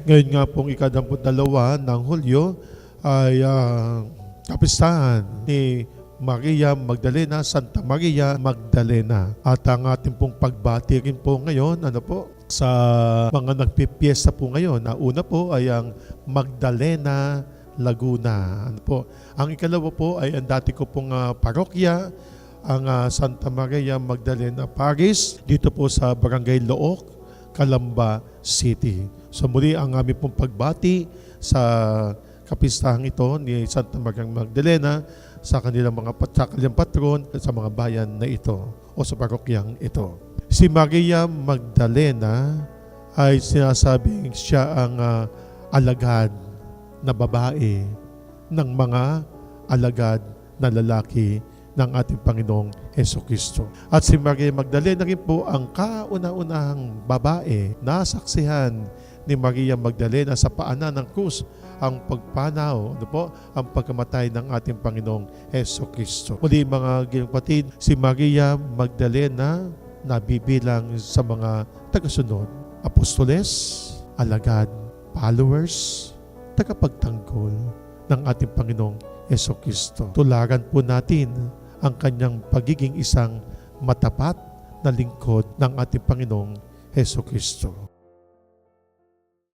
Ngayon nga pong ika-22 ng Hulyo ay kapistahan ni Maria Magdalena, Santa Maria Magdalena. At ang ating pong pagbati rin po ngayon, sa mga nagpipiesta po ngayon. Una po ay ang Magdalena, Laguna. Ang ikalawa po ay ang dati ko pong parokya, ang Santa Maria Magdalena Parish, dito po sa Barangay Look, Calamba City. So muli ang aming pong pagbati sa kapistahang ito ni Santa Maria Magdalena sa kanilang patron sa mga bayan na ito o sa parokyang ito. Si Maria Magdalena ay sinasabing siya ang alagad na babae ng mga alagad na lalaki ng ating Panginoong Jesucristo. At si Maria Magdalena rin po ang kauna-unahang babae na saksihan ni Maria Magdalena sa paanan ng krus ang pagpanaw, ang pagkamatay ng ating Panginoong Jesucristo. Muli mga ginapatid, si Maria Magdalena nabibilang sa mga tagasunod, apostoles, alagad, followers, tagapagtanggol ng ating Panginoong Jesucristo. Tularan po natin ang kanyang pagiging isang matapat na lingkod ng ating Panginoong Jesucristo.